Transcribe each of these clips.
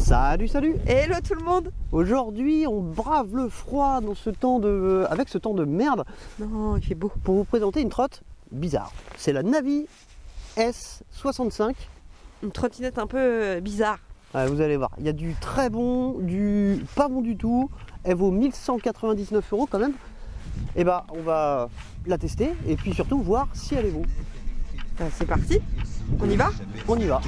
Salut, salut. Hello tout le monde. Aujourd'hui, on brave le froid dans ce temps avec ce temps de merde. Non, il fait beau. Pour vous présenter une trotte bizarre. C'est la Navi S65. Une trottinette un peu bizarre. Ouais, vous allez voir, il y a du très bon, du pas bon du tout. Elle vaut 1199 € quand même. Et bah, on va la tester et puis surtout voir si elle est bonne. C'est parti. On y va? On y va.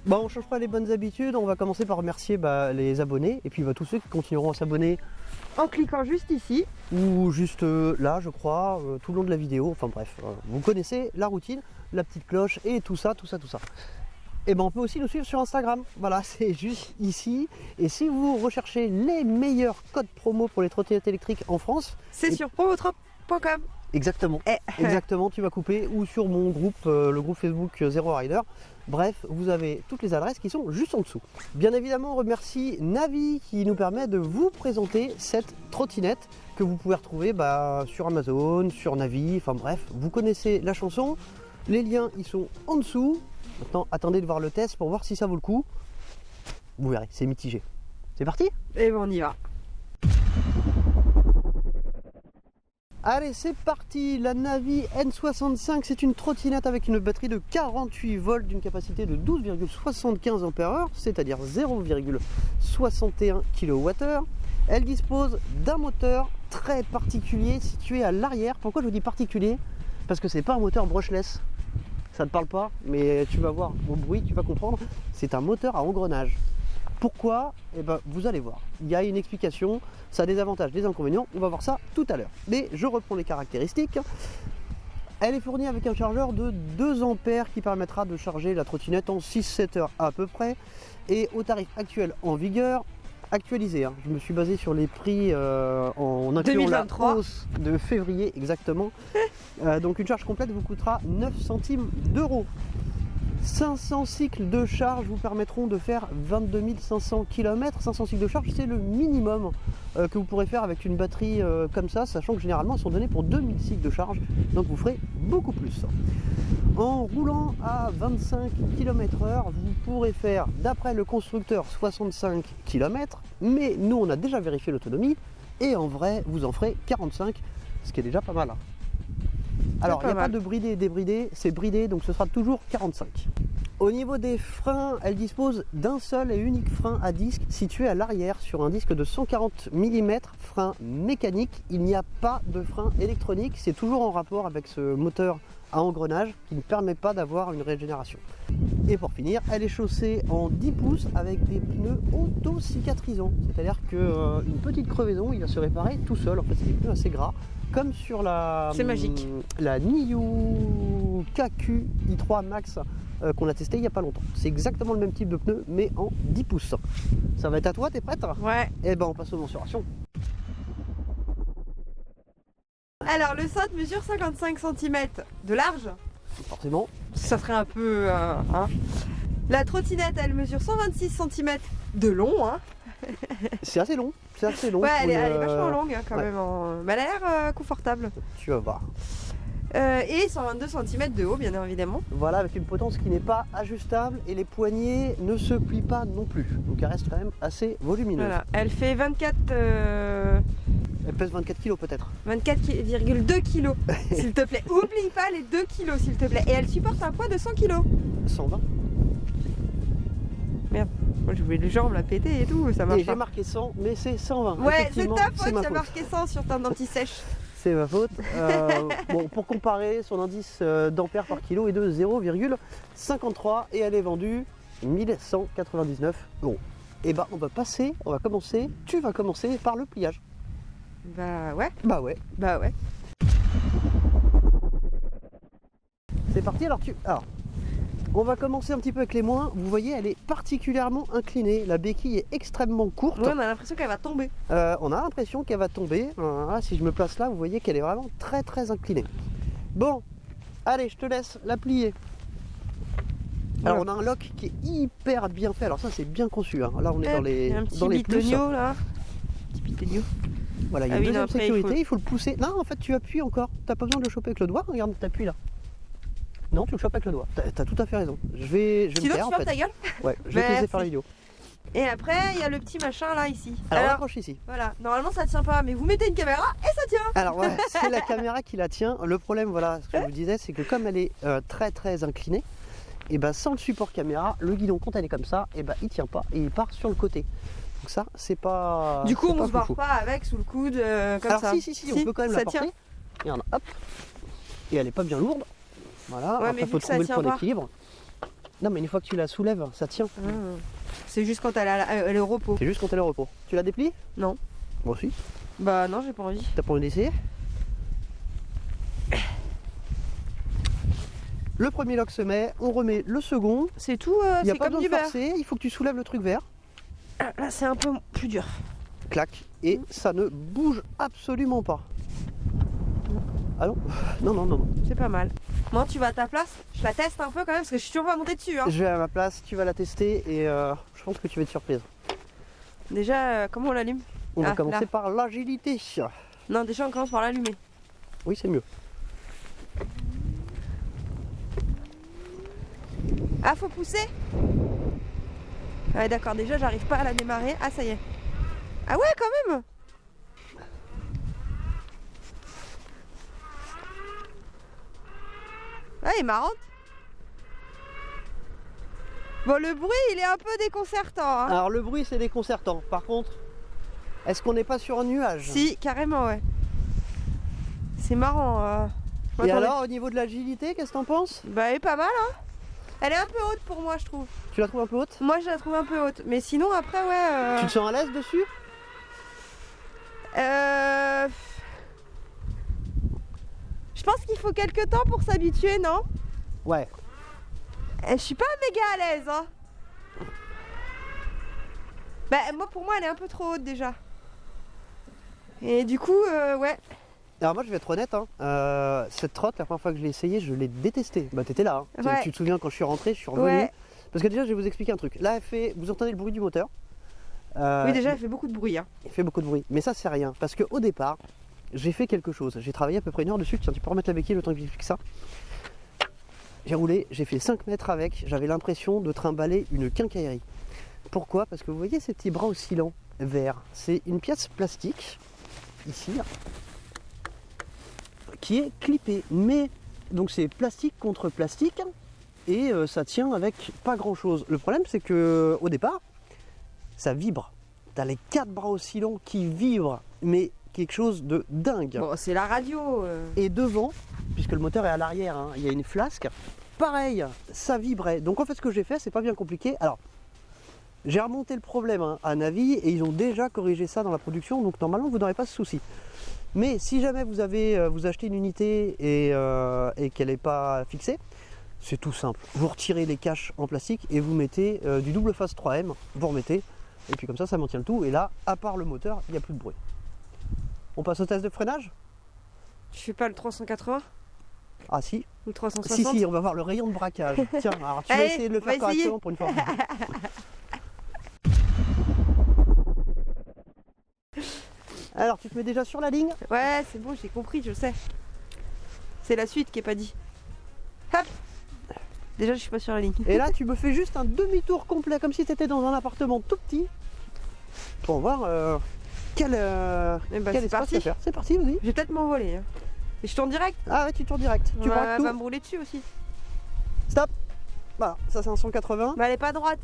Bon, on ne change pas les bonnes habitudes, on va commencer par remercier les abonnés et puis tous ceux qui continueront à s'abonner en cliquant juste ici ou juste là je crois, tout le long de la vidéo, enfin bref, vous connaissez la routine, la petite cloche et tout ça. Et ben on peut aussi nous suivre sur Instagram, voilà, c'est juste ici. Et si vous recherchez les meilleurs codes promo pour les trottinettes électriques en France, c'est sur promotrop.com. Exactement, exactement, tu vas couper, ou sur mon groupe, le groupe Facebook Zero Rider. Bref, vous avez toutes les adresses qui sont juste en dessous. Bien évidemment, on remercie Navi qui nous permet de vous présenter cette trottinette que vous pouvez retrouver sur Amazon, sur Navi, enfin bref, vous connaissez la chanson. Les liens, ils sont en dessous. Maintenant, attendez de voir le test pour voir si ça vaut le coup. Vous verrez, c'est mitigé. C'est parti? Et ben on y va. Allez, c'est parti. La Navi N65, c'est une trottinette avec une batterie de 48 volts d'une capacité de 12,75 Ah, c'est-à-dire 0,61 kWh. Elle dispose d'un moteur très particulier situé à l'arrière. Pourquoi je vous dis particulier? Parce que c'est pas un moteur brushless. Ça ne te parle pas, mais tu vas voir au bruit, tu vas comprendre. C'est un moteur à engrenage. Pourquoi? Eh ben, vous allez voir. Il y a une explication, ça a des avantages, des inconvénients. On va voir ça tout à l'heure. Mais je reprends les caractéristiques. Elle est fournie avec un chargeur de 2 ampères qui permettra de charger la trottinette en 6-7 heures à peu près. Et au tarif actuel en vigueur, actualisé, je me suis basé sur les prix en incluant 2023. La hausse de février exactement. Donc une charge complète vous coûtera 9 centimes d'euros. 500 cycles de charge vous permettront de faire 22 500 km. 500 cycles de charge, c'est le minimum que vous pourrez faire avec une batterie comme ça, sachant que généralement elles sont données pour 2000 cycles de charge, donc vous ferez beaucoup plus. En roulant à 25 km/h, vous pourrez faire, d'après le constructeur, 65 km, mais nous on a déjà vérifié l'autonomie, et en vrai vous en ferez 45, ce qui est déjà pas mal. Alors, il n'y a pas de bridé et débridé, c'est bridé, donc ce sera toujours 45. Au niveau des freins, elle dispose d'un seul et unique frein à disque situé à l'arrière sur un disque de 140 mm, frein mécanique. Il n'y a pas de frein électronique, c'est toujours en rapport avec ce moteur à engrenage qui ne permet pas d'avoir une régénération. Et pour finir, elle est chaussée en 10 pouces avec des pneus auto-cicatrisants, c'est-à-dire qu'une petite crevaison, il va se réparer tout seul. En fait, c'est des pneus assez gras. Comme sur la NIU KQ i3 Max qu'on a testé il n'y a pas longtemps. C'est exactement le même type de pneu mais en 10 pouces. Ça va être à toi, t'es prête? Ouais. Et ben on passe aux mensurations. Alors le cintre mesure 55 cm de large. Forcément. Ça ferait un peu... La trottinette elle mesure 126 cm de long. C'est assez long. C'est assez long. Ouais, elle est vachement longue quand même. Mais elle a l'air confortable. Tu vas voir. Et 122 cm de haut, bien évidemment. Voilà, avec une potence qui n'est pas ajustable et les poignées ne se plient pas non plus. Donc elle reste quand même assez volumineuse. Voilà. Elle fait 24... Elle pèse 24 kg peut-être. 24,2 kg. S'il te plaît. Oublie pas les 2 kg s'il te plaît. Et elle supporte un poids de 100 kg. 120. Merde. Moi je voulais le genre me la péter et tout, ça marche. Et j'ai marqué 100, mais c'est 120. Ouais, c'est ta faute, tu as marqué 100 sur ton anti-sèche. C'est ma faute. Bon, pour comparer, son indice d'ampères par kilo est de 0,53 et elle est vendue 1199 €. Et bah on va commencer, tu vas commencer par le pliage. Bah ouais. Bah ouais. Bah ouais. C'est parti, alors On va commencer un petit peu avec les moins. Vous voyez, elle est particulièrement inclinée. La béquille est extrêmement courte. Ouais, on a l'impression qu'elle va tomber. On a l'impression qu'elle va tomber. Voilà, si je me place là, vous voyez qu'elle est vraiment très très inclinée. Bon, allez, je te laisse la plier. Alors on a un lock qui est hyper bien fait. Alors ça c'est bien conçu. Hein. Là on est dans les plus. Là. Petit bitonio. Voilà, il y a une deuxième sécurité. Il faut le pousser. Non, en fait tu appuies encore. T'as pas besoin de le choper avec le doigt. Regarde, t'appuies là. Non, tu le chopes avec le doigt. T'as tout à fait raison. Je vais me faire en fait. Ta gueule. Ouais, je vais te laisser faire la vidéo. Et après, il y a le petit machin là ici. Alors on accroche ici. Voilà, normalement ça tient pas, mais vous mettez une caméra et ça tient. Alors ouais, c'est la caméra qui la tient. Le problème, voilà, ce que je vous disais, c'est que comme elle est très très inclinée, et ben sans le support caméra, le guidon quand elle est comme ça, et ben il tient pas et il part sur le côté. Donc ça, c'est pas. Du coup, on pas se barre pas avec sous le coude comme alors, ça. Alors si, on peut quand même la porter. Regarde, hop. Et elle est pas bien lourde. Voilà. Ouais, après, faut trouver le point d'équilibre. Non, mais une fois que tu la soulèves, ça tient. C'est juste quand elle est au repos. C'est juste quand elle est au repos. Tu la déplies? Non. Moi aussi. Bah non, j'ai pas envie. T'as pas envie d'essayer? Le premier lock se met, on remet le second. C'est tout, il n'y a c'est pas comme besoin du de forcer, il faut que tu soulèves le truc vert. Là, c'est un peu plus dur. Clac. Et ça ne bouge absolument pas. Ah non? Non. C'est pas mal. Moi, tu vas à ta place? Je la teste un peu quand même parce que je suis toujours pas montée dessus. Hein. Je vais à ma place, tu vas la tester et je pense que tu vas être surprise. Déjà, comment on l'allume? On va commencer par l'agilité. Non, déjà on commence par l'allumer. Oui, c'est mieux. Ah, faut pousser? Ouais, d'accord, déjà j'arrive pas à la démarrer. Ah, ça y est. Ah ouais, quand même. Ouais, elle est marrante. Bon, le bruit, il est un peu déconcertant. Hein. Alors, le bruit, c'est déconcertant. Par contre, est-ce qu'on n'est pas sur un nuage? Si, carrément, ouais. C'est marrant. Et alors, au niveau de l'agilité, qu'est-ce que t'en penses? Bah, elle est pas mal, hein. Elle est un peu haute pour moi, je trouve. Tu la trouves un peu haute? Moi, je la trouve un peu haute. Mais sinon, après, ouais... Tu te sens à l'aise dessus? Je pense qu'il faut quelques temps pour s'habituer, non? Ouais. Je suis pas méga à l'aise, hein. Bah, moi, pour moi, elle est un peu trop haute, déjà. Et du coup, ouais. Alors moi je vais être honnête, hein, cette trotte, la première fois que je l'ai essayé, je l'ai détestée. Bah t'étais là, hein. Ouais. Tu te souviens quand je suis rentré, je suis revenu. Ouais. Parce que déjà je vais vous expliquer un truc. Là elle fait, vous entendez le bruit du moteur. Oui déjà elle fait beaucoup de bruit. Hein. Elle fait beaucoup de bruit, mais ça c'est rien. Parce qu'au départ, j'ai fait quelque chose. J'ai travaillé à peu près 1 heure dessus. Tiens, tu peux remettre la béquille le temps que j'explique ça. J'ai roulé, j'ai fait 5 mètres avec, j'avais l'impression de trimballer une quincaillerie. Pourquoi? Parce que vous voyez ces petits bras oscillants verts. C'est une pièce plastique, ici, qui est clippé, mais donc c'est plastique contre plastique et ça tient avec pas grand chose. Le problème c'est que au départ ça vibre, t'as les 4 bras oscillants qui vibrent, mais quelque chose de dingue. Bon, c'est la radio. Et devant, puisque le moteur est à l'arrière, hein, il y a une flasque, pareil, ça vibrait. Donc en fait ce que j'ai fait, c'est pas bien compliqué. Alors j'ai remonté le problème hein, à Navi et ils ont déjà corrigé ça dans la production, donc normalement vous n'aurez pas ce souci. Mais si jamais vous achetez une unité et qu'elle n'est pas fixée, c'est tout simple. Vous retirez les caches en plastique et vous mettez du double face 3M, vous remettez, et puis comme ça, ça maintient le tout. Et là, à part le moteur, il n'y a plus de bruit. On passe au test de freinage? Tu fais pas le 380? Ah si. Ou le 360? Si, on va voir le rayon de braquage. Tiens, alors tu vas essayer de le faire correctement pour une fois. Alors, tu te mets déjà sur la ligne? Ouais, c'est bon, j'ai compris, je sais. C'est la suite qui est pas dit. Hop! Déjà, je suis pas sur la ligne. Et là, tu me fais juste un demi-tour complet, comme si tu étais dans un appartement tout petit, pour voir quel espace tu vas faire. C'est parti, vas-y. Je vais peut-être m'envoler. Hein. Et je tourne direct? Ah ouais, tu tournes direct. Tu braques tout. Va me rouler dessus aussi. Stop! Voilà, ça c'est un 180. Mais elle est pas droite.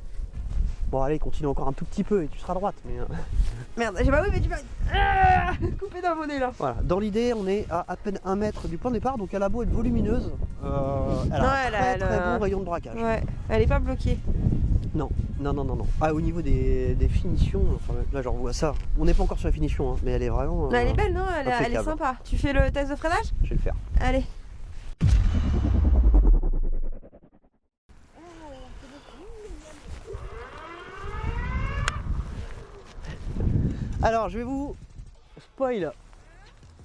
Bon, allez, continue encore un tout petit peu et tu seras droite. Mais merde, j'ai pas oui, mais tu vas couper dans mon nez là. Voilà, dans l'idée, on est à peine 1 mètre du point de départ, donc elle a beau être volumineuse, elle a un très bon rayon de braquage. Ouais, elle est pas bloquée. Non. Ah, au niveau des finitions, enfin, là j'en vois ça. On n'est pas encore sur la finition, hein, mais elle est vraiment. Elle est belle, non? Elle est sympa. Tu fais le test de freinage? Je vais le faire. Allez. Alors je vais vous spoil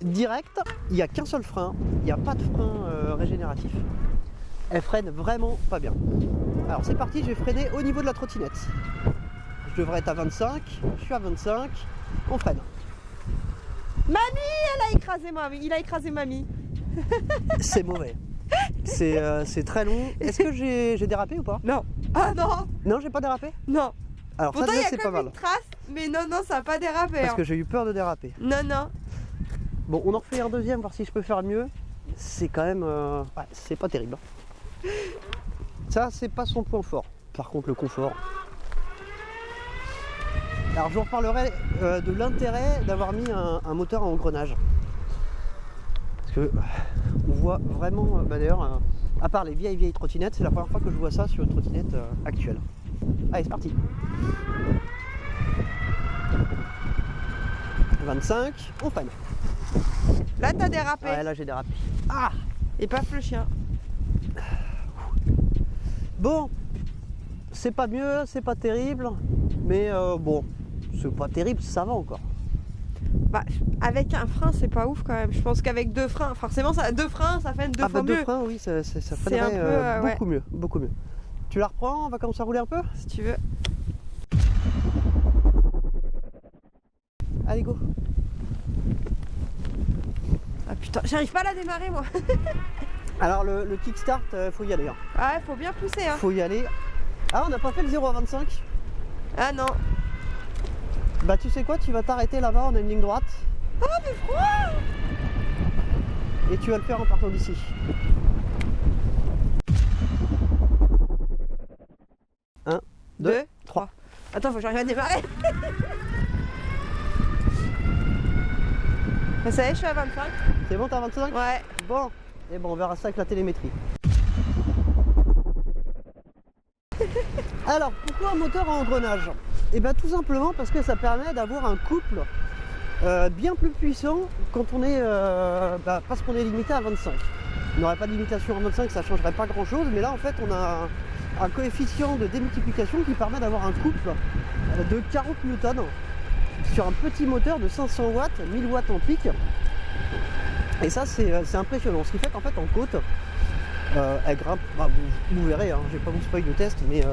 direct, il n'y a qu'un seul frein, il n'y a pas de frein régénératif. Elle freine vraiment pas bien. Alors c'est parti, je vais freiner au niveau de la trottinette. Je devrais être à 25, je suis à 25, on freine. Mamie, elle a écrasé mamie, il a écrasé mamie. C'est mauvais. C'est très long. Est-ce que j'ai dérapé ou pas? Non. Ah non. Non, j'ai pas dérapé? Non. Alors Pourtant ça il y déjà a c'est pas comme mal. une trace, mais non, non, ça n'a pas dérapé. Parce hein. que j'ai eu peur de déraper. Non, non. Bon, on en refait un deuxième, voir si je peux faire mieux. C'est quand même... ouais, c'est pas terrible. Ça, c'est pas son point fort. Par contre, le confort... Alors, je vous reparlerai de l'intérêt d'avoir mis un moteur à engrenage. Parce que on voit vraiment... d'ailleurs, à part les vieilles trottinettes, c'est la première fois que je vois ça sur une trottinette actuelle. Allez, c'est parti. 25, on freine. Là, t'as dérapé. Ouais, là j'ai dérapé. Ah! Et paf le chien. Bon, c'est pas mieux, c'est pas terrible, mais bon, c'est pas terrible, ça va encore. Bah, avec un frein, c'est pas ouf quand même. Je pense qu'avec deux freins, forcément, deux freins, ça fait deux Ah fois bah deux mieux. freins, oui, ça C'est freinerait un peu, beaucoup mieux, beaucoup mieux. Tu la reprends, on va commencer à rouler un peu? Si tu veux. Allez, go! Ah putain, j'arrive pas à la démarrer moi. Alors le kickstart, faut y aller. Hein. Ouais, faut bien pousser. Hein. Faut y aller. Ah, on n'a pas fait le 0 à 25? Ah non. Bah tu sais quoi, tu vas t'arrêter là-bas, on a une ligne droite. Oh mais froid. Et tu vas le faire en partant d'ici. Un, deux, trois. Attends, faut que j'arrive à démarrer. Bah, ça y est, je suis à 25. C'est bon, t'as 25? Ouais. Bon, et bon, on verra ça avec la télémétrie. Alors, pourquoi un moteur à engrenage? Et bien tout simplement parce que ça permet d'avoir un couple bien plus puissant quand on est, parce qu'on est limité à 25. On n'aurait pas de limitation à 25, ça ne changerait pas grand chose, mais là en fait on a un coefficient de démultiplication qui permet d'avoir un couple de 40 newtons sur un petit moteur de 500 watts, 1000 watts en pic. Et ça c'est impressionnant, ce qui fait qu'en fait en côte, elle grimpe, bah, vous verrez, hein, je vais pas vous spoiler le test, mais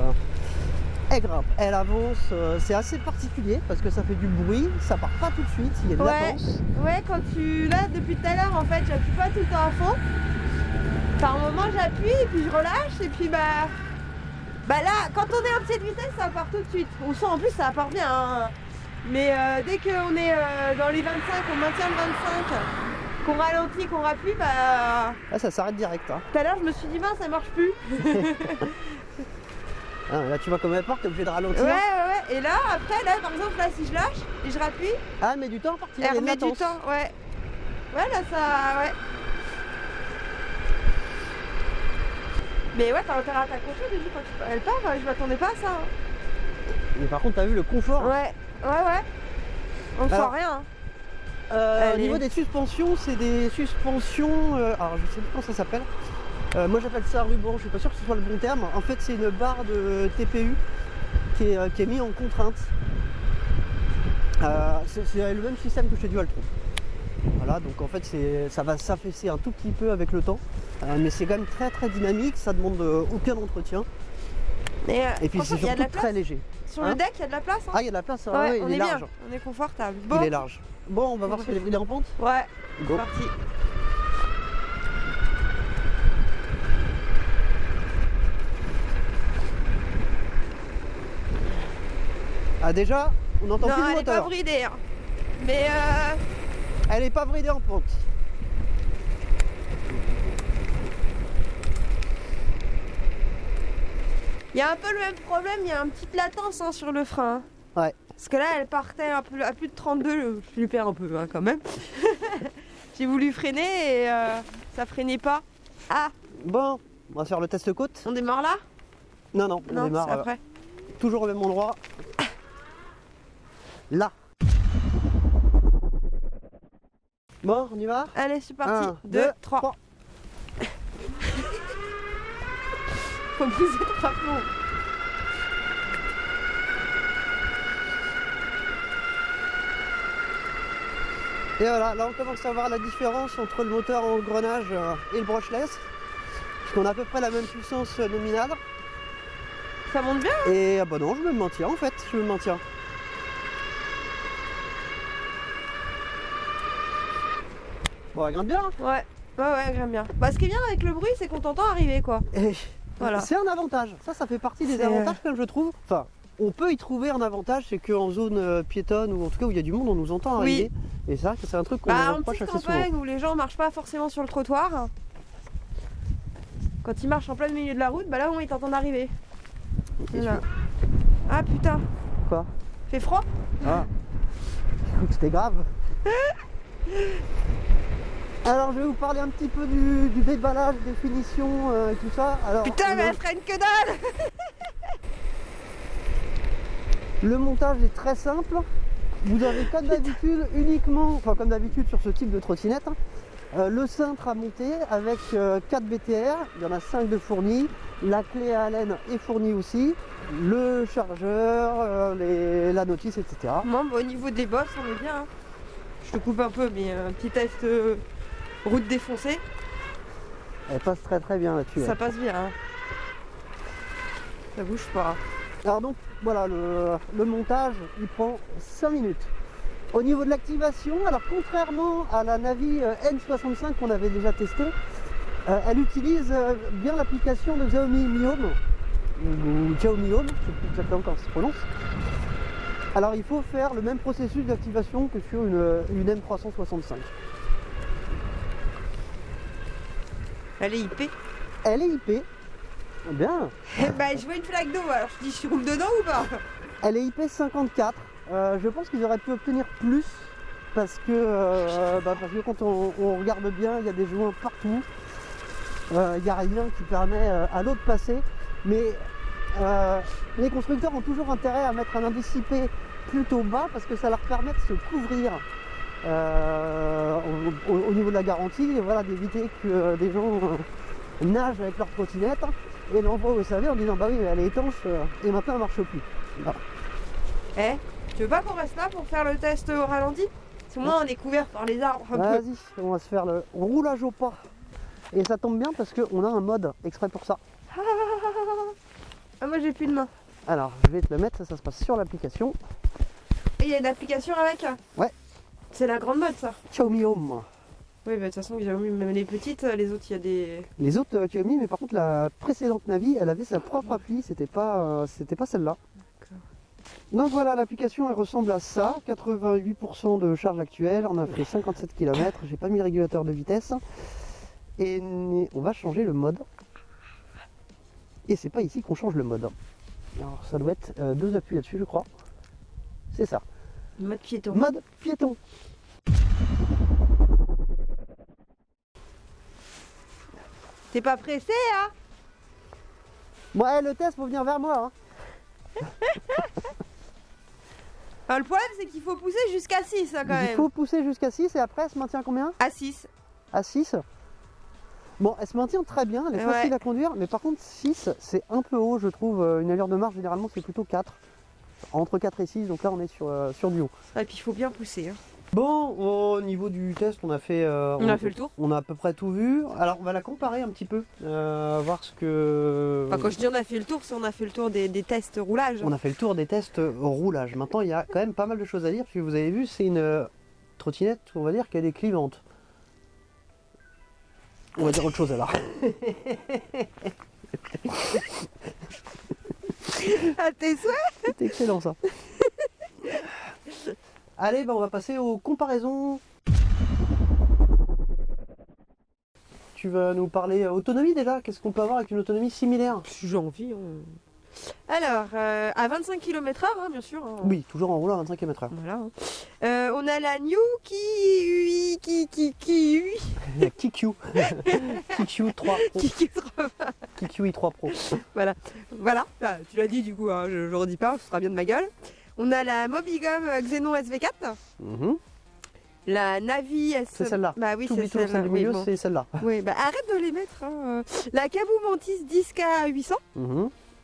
elle grimpe, elle avance, c'est assez particulier parce que ça fait du bruit, ça part pas tout de suite, il y a de latence. Ouais, quand là depuis tout à l'heure en fait, j'appuie pas tout le temps à fond. Par moment j'appuie et puis je relâche et puis bah là, quand on est en petite vitesse, ça part tout de suite. On sent en plus ça part bien. Hein. Mais dès qu'on est dans les 25, on maintient le 25, qu'on ralentit, qu'on rappuie, bah... Ah, ça s'arrête direct. Hein. Tout à l'heure je me suis dit, mince, ça marche plus. Ah, là tu vois comme elle part, t'es obligé de ralentir. Ouais. Et là, après, là par exemple, là si je lâche et je rappuie... Ah, elle met du temps à partir, elle met du temps, ouais. Ouais, là ça... Ouais. Mais ouais, t'as intérêt à t'accrocher au début quand elle part, je m'attendais pas à ça. Hein. Mais par contre, t'as vu le confort? Ouais. On sent rien. Au niveau des suspensions, c'est des suspensions... alors je sais plus comment ça s'appelle. Moi j'appelle ça ruban, je suis pas sûr que ce soit le bon terme. En fait c'est une barre de TPU qui est mise en contrainte. C'est le même système que chez Dualtron. Voilà, donc en fait ça va s'affaisser un tout petit peu avec le temps. Mais c'est quand même très dynamique, ça demande aucun entretien. Et puis c'est surtout très léger. Sur le deck, il y a de la place. Hein. Ah, il y a de la place, ouais, il est large. Bien. On est confortable. Bon. Il est large. Bon, on va voir s'il est en pente. Ouais, go. C'est parti. Ah déjà, on entend plus le moteur. Non, elle est pas bridée. Hein. Mais elle est pas bridée en pente. Il y a un peu le même problème, il y a une petite latence hein, sur le frein. Ouais. Parce que là, elle partait à plus de 32, je perds un peu hein, quand même. J'ai voulu freiner et ça freinait pas. Ah. Bon, on va faire le test côte. On démarre là? Non, on démarre après. Toujours au même endroit. Là. Bon, on y va? Allez, c'est parti. 1, 2, 3. Faut pousser le crapaud. Et voilà, là on commence à voir la différence entre le moteur en engrenage et le brushless. Puisqu'on a à peu près la même puissance nominale. Ça monte bien. Et ah bah non, je me maintiens en fait, je me maintiens. Bon, elle grimpe bien. Ouais, j'aime bien. Bah, ce qui est bien avec le bruit, c'est qu'on t'entend arriver, quoi. Et Voilà. c'est un avantage. Ça fait partie des C'est- avantages quand même, je trouve. Enfin, on peut y trouver un avantage, c'est qu'en zone piétonne ou en tout cas où il y a du monde, on nous entend arriver. Et c'est vrai que c'est un truc qu'on Bah, en reproche petite assez souvent. campagne où les gens marchent pas forcément sur le trottoir, quand ils marchent en plein milieu de la route, bah là, ils t'entendent arriver. Et Voilà. Ah putain, Quoi fait froid. Ah. Écoute, c'était grave. Alors, je vais vous parler un petit peu du déballage, des finitions et tout ça. Alors, Putain, mais elle freine que dalle. le montage est très simple. Vous avez comme d'habitude uniquement, enfin comme d'habitude sur ce type de trottinette, le cintre à monter avec 4 BTR, il y en a 5 de fournis, la clé à haleine est fournie aussi, le chargeur, la notice, etc. Bon, au niveau des bosses, on est bien. Hein. Je te coupe un peu, mais un petit test route défoncée, Elle passe très très bien là-dessus. ça passe bien. Hein. Ça bouge pas. Alors donc voilà, le montage il prend 5 minutes. Au niveau de l'activation, alors contrairement à la Navi N65 qu'on avait déjà testé, elle utilise bien l'application de Xiaomi Mi Home, ou Xiaomi Home, je ne sais plus exactement comment ça se prononce. Alors il faut faire le même processus d'activation que sur une M365. Elle est IP. Elle est IP, bien. Bah, je vois une flaque d'eau, alors je dis, je roule dedans ou pas? Elle est IP 54. Je pense qu'ils auraient pu obtenir plus parce que quand on regarde bien, il y a des joints partout. Il n'y a rien qui permet à l'eau de passer. Mais les constructeurs ont toujours intérêt à mettre un indice IP plutôt bas parce que ça leur permet de se couvrir au niveau de la garantie, et voilà, d'éviter que des gens nagent avec leur trottinette et l'envoient au SAV en disant bah oui mais elle est étanche et maintenant elle marche plus. Voilà. Eh, tu veux pas qu'on reste là pour faire le test au ralenti? Parce que moi, on est couvert par les arbres un peu. Vas-y, on va se faire le roulage au pas. Et ça tombe bien parce qu'on a un mode exprès pour ça. Ah, moi, j'ai plus de main. Alors, je vais te le mettre, ça se passe sur l'application. Et il y a une application avec? Ouais. C'est la grande mode, ça. Xiaomi Home. Oui, bah de toute façon, Xiaomi, même les petites, les autres, il y a des... Les autres Xiaomi, mais par contre la précédente Navi, elle avait sa propre appli, c'était pas celle-là. Donc voilà, l'application elle ressemble à ça, 88% de charge actuelle, on a fait 57 km, j'ai pas mis le régulateur de vitesse. Et on va changer le mode. Et c'est pas ici qu'on change le mode. Alors ça doit être 2 appuis là-dessus je crois. C'est ça. Mode piéton. Mode piéton. T'es pas pressé, hein? Ouais, le test faut venir vers moi. Hein. Enfin, le problème, c'est qu'il faut pousser jusqu'à 6, hein, quand Il même. faut pousser jusqu'à 6 et après elle se maintient combien? À 6. À 6. Bon, elle se maintient très bien, elle est Ouais. facile à conduire, mais par contre 6 c'est un peu haut je trouve. Une allure de marche généralement c'est plutôt 4. Entre 4 et 6, donc là on est sur du haut. Et puis, il faut bien pousser. Hein. Bon, au niveau du test, on a fait le tour. On a à peu près tout vu. Alors on va la comparer un petit peu, voir ce que... Enfin, quand je dis on a fait le tour, c'est on a fait le tour des tests roulage. On a fait le tour des tests roulage. Maintenant il y a quand même pas mal de choses à dire, parce que vous avez vu c'est une trottinette, on va dire qu'elle est clivante. On va dire autre chose alors. À tes souhaits. C'est excellent ça. Allez, on va passer aux comparaisons. Tu vas nous parler autonomie déjà. Qu'est-ce qu'on peut avoir avec une autonomie similaire? Si j'ai envie. Alors, à 25 km/h, hein, bien sûr. Hein. Oui, toujours en roulant à 25 km/h. Voilà. Hein. On a la New Kiwi. Kikiu. Kikiu 3 Pro. Kikiu 3 Pro. Voilà. Ah, tu l'as dit du coup, hein, je ne redis pas, ce sera bien de ma gueule. On a la Mobigum Xenon SV4. La Navi S. C'est celle-là. Bah oui, c'est celle celle-là. du milieu, Oui, bon. c'est celle-là. Oui, bah arrête de les mettre. Hein. La Caboo Mantis 10K800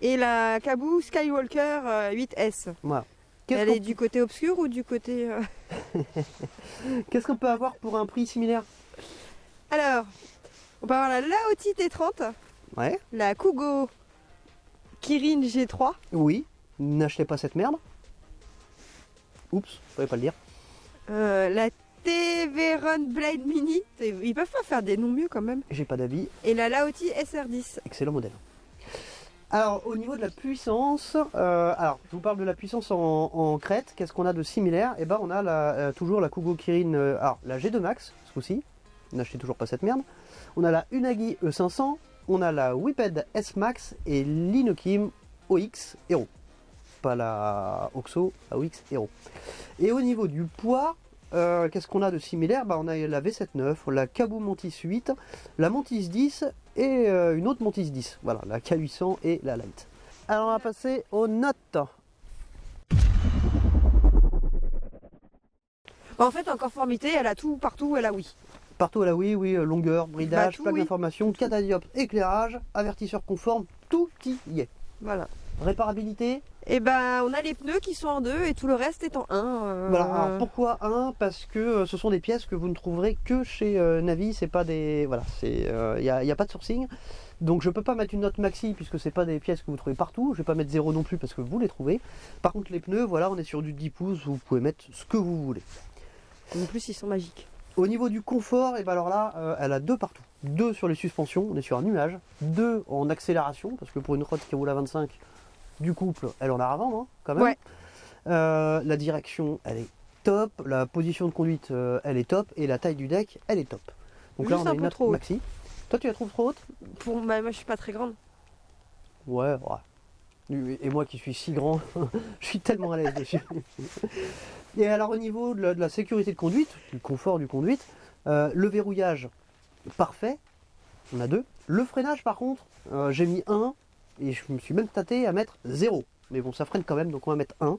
et la Caboo Skywalker 8S. Voilà. Elle est du côté obscur ou du côté... Qu'est-ce qu'on peut avoir pour un prix similaire? Alors, on peut avoir la Laozi T30, Ouais. la Kugo Kirin G3. Oui. N'achetez pas cette merde. Oups, fallait pas le dire. La Teveron Blade Mini. Ils peuvent pas faire des noms mieux quand même. J'ai pas d'avis. Et la Laozi SR10. Excellent modèle. Alors, au niveau de la puissance, alors je vous parle de la puissance en crête. Qu'est-ce qu'on a de similaire? Eh ben, on a toujours la Kugo Kirin, alors la G2 Max, ce coup-ci. N'achetez toujours pas cette merde. On a la Unagi E500, on a la Whipped S Max et l'Inokim OX Hero. Pas la Oxo, la OX Hero. Et au niveau du poids, qu'est-ce qu'on a de similaire? On a la V79, la Caboo Mantis 8, la Mantis 10 et une autre Mantis 10. Voilà, la K800 et la Light. Alors on va passer aux notes. En fait, en conformité, elle a tout partout, elle a oui. Partout à la oui, longueur, bridage, tout, plaque oui. d'information, catadioptre, éclairage, avertisseur conforme, tout y est. Voilà. Réparabilité, Et ben, on a les pneus qui sont en 2 et tout le reste est en 1. voilà. Alors pourquoi 1? Parce que ce sont des pièces que vous ne trouverez que chez Navi, c'est pas des. Voilà, il n'y a pas de sourcing. Donc je peux pas mettre une note maxi puisque c'est pas des pièces que vous trouvez partout. Je vais pas mettre 0 non plus parce que vous les trouvez. Par contre les pneus, voilà, on est sur du 10 pouces, vous pouvez mettre ce que vous voulez. En plus, ils sont magiques. Au niveau du confort, et ben alors là, elle a 2 partout. 2 sur les suspensions, on est sur un nuage. 2 en accélération, parce que pour une route qui roule à 25 du couple, elle en a à vendre, hein, quand même. Ouais. La direction, elle est top. La position de conduite, elle est top. Et la taille du deck, elle est top. Donc là, Juste on a un une peu note trop haute. maxi. Toi, tu la trouves trop haute? Moi, je suis pas très grande. Ouais. Et moi qui suis si grand, je suis tellement à l'aise dessus. Et alors au niveau de la sécurité de conduite, du confort du conduite, le verrouillage parfait, on a 2. Le freinage par contre, j'ai mis 1 et je me suis même tâté à mettre 0. Mais bon, ça freine quand même, donc on va mettre 1.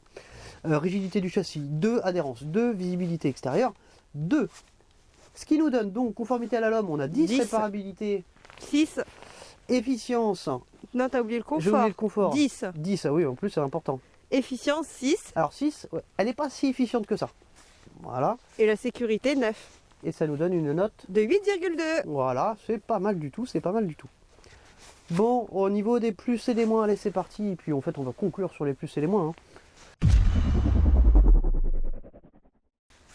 Rigidité du châssis, 2. Adhérence, 2. Visibilité extérieure, 2. Ce qui nous donne donc conformité à la LOM, on a 10. 10. Réparabilité, 6. efficience, Non, t'as oublié le j'ai oublié confort. le confort. 10. 10, ah oui, en plus c'est important. Efficience, 6. Alors 6, ouais, elle n'est pas si efficiente que ça. Voilà, Et la sécurité, 9. et ça nous donne une note. De 8,2. Voilà, c'est pas mal du tout, c'est pas mal du tout. Bon, au niveau des plus et des moins, allez c'est parti, et puis en fait on va conclure sur les plus et les moins. Hein.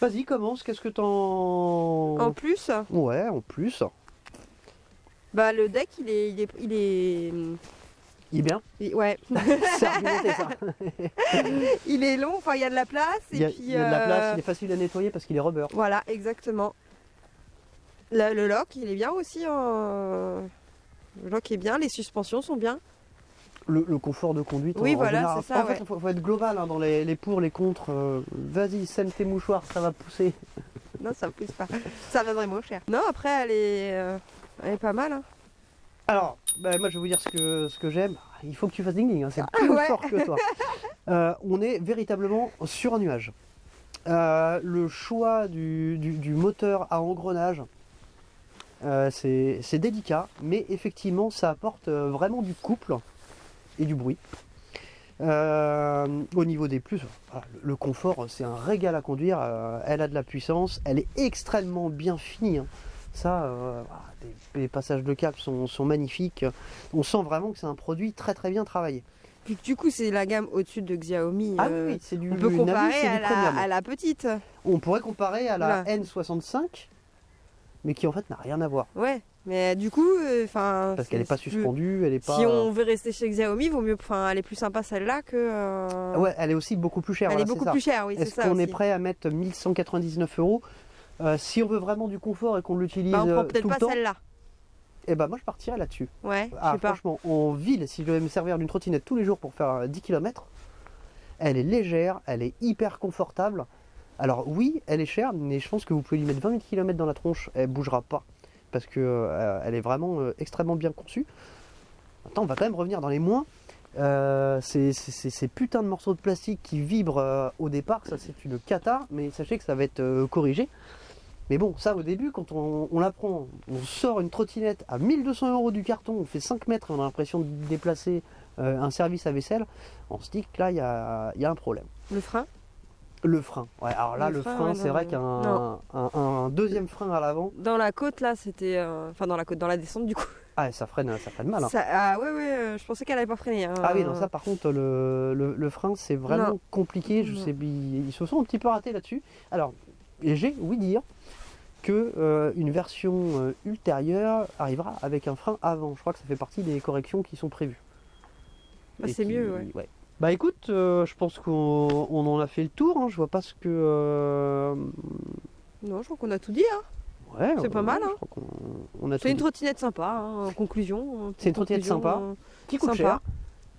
Vas-y, commence, qu'est-ce que t'en... En plus, Ouais, en plus. bah le deck, il est Il est bien. ouais. C'est argumenté ça. Il est long, enfin il y a de la place. Il y a, et puis, il y a de la place, il est facile à nettoyer parce qu'il est rubber. Voilà, exactement. Le lock, il est bien aussi. Le lock est bien, les suspensions sont bien. Le confort de conduite. Oui, en voilà, général. c'est ça, En fait, il faut être global hein, dans les pour, les contre. Vas-y, sème tes mouchoirs, ça va pousser. Non, ça me pousse pas. Ça viendrait moins cher. Non, après, elle est pas mal. Hein. Alors, moi je vais vous dire ce que j'aime. Il faut que tu fasses ding-ding, hein, c'est plus ouais. fort que toi. On est véritablement sur un nuage. Le choix du moteur à engrenage, c'est délicat, mais effectivement ça apporte vraiment du couple et du bruit. Au niveau des plus, voilà, le confort c'est un régal à conduire, elle a de la puissance, elle est extrêmement bien finie. Hein. Ça, les passages de cap sont magnifiques. On sent vraiment que c'est un produit très très bien travaillé. Puis du coup, c'est la gamme au-dessus de Xiaomi. Ah oui, c'est du On peut Navi, comparer c'est du premium. à la petite. On pourrait comparer à la Voilà. N65, mais qui en fait n'a rien à voir. Ouais, mais du coup, Parce qu'elle n'est pas suspendue, elle est pas... Si on veut rester chez Xiaomi, vaut mieux. Enfin, elle est plus sympa celle-là que. Ouais, elle est aussi beaucoup plus chère. Elle voilà, est c'est beaucoup ça. plus chère, oui, c'est Est-ce ça. qu'on est aussi. prêt à mettre 1199 €? Si on veut vraiment du confort et qu'on l'utilise Bah, on prend tout peut-être le pas temps, celle-là. et ben moi je partirais là-dessus. Ouais, je Ah, sais pas. franchement, en ville, si je devais me servir d'une trottinette tous les jours pour faire 10 km, elle est légère, elle est hyper confortable. Alors oui, elle est chère, mais je pense que vous pouvez lui mettre 20 000 km dans la tronche, elle bougera pas. Parce que elle est vraiment extrêmement bien conçue. Maintenant, on va quand même revenir dans les moins. Ces putains de morceaux de plastique qui vibrent au départ, ça c'est une cata, mais sachez que ça va être corrigé. Mais bon, ça au début, quand on la prend, on sort une trottinette à 1200 € du carton, on fait 5 mètres et on a l'impression de déplacer un service à vaisselle, on se dit que là, il y a un problème. Le frein. Le frein. Ouais, alors là, le frein, ouais, c'est vrai qu'un deuxième frein à l'avant, Dans la côte, là, c'était... Enfin, dans la côte, dans la descente, du coup. ah, ça freine mal. Hein. Ah ouais, je pensais qu'elle avait pas freiné. Hein. Ah oui, non, ça par contre, le frein, c'est vraiment Non. compliqué. Je Non. sais, ils se sont un petit peu ratés là-dessus. Alors, et j'ai ouï dire que une version ultérieure arrivera avec un frein avant. Je crois que ça fait partie des corrections qui sont prévues. Bah, Et c'est qui- mieux, ouais. Bah écoute, je pense qu'on en a fait le tour. Hein. Je vois pas ce que. Non, je crois qu'on a tout dit. Hein. Ouais, C'est pas mal, je hein. crois qu'on a tout C'est une dit. trottinette sympa, hein, en conclusion. C'est une trottinette sympa. Qui coûte sympa. cher.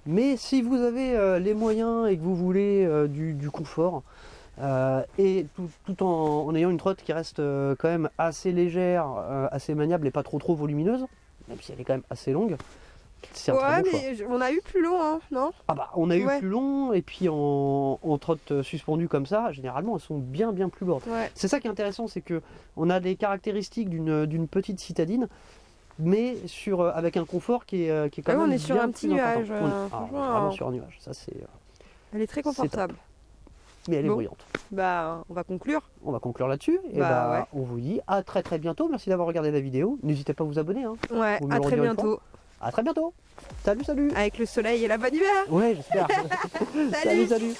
Mais si vous avez les moyens et que vous voulez du confort, et tout en ayant une trotte qui reste quand même assez légère, assez maniable et pas trop volumineuse, même si elle est quand même assez longue, c'est un très Ouais, bon choix. mais on a eu plus long, hein, non? Ah bah on a eu Ouais. plus long et puis en trotte suspendue comme ça, généralement elles sont bien plus lourdes. Ouais. C'est ça qui est intéressant, c'est que on a des caractéristiques d'une petite citadine, mais avec un confort qui est quand Ah oui, même on est sur bien un petit plus important. nuage, On est franchement, vraiment sur un nuage, ça c'est. Elle est très C'est top. confortable. Mais elle est Bon. bruyante. Bah, on va conclure. On va conclure là-dessus. Et Bah, ouais. on vous dit à très bientôt. Merci d'avoir regardé la vidéo. N'hésitez pas à vous abonner. Hein. Ouais, Faut me à le très redire une bientôt. À très bientôt. Salut. Avec le soleil et la bonne humeur. Ouais, j'espère. Salut. Salut.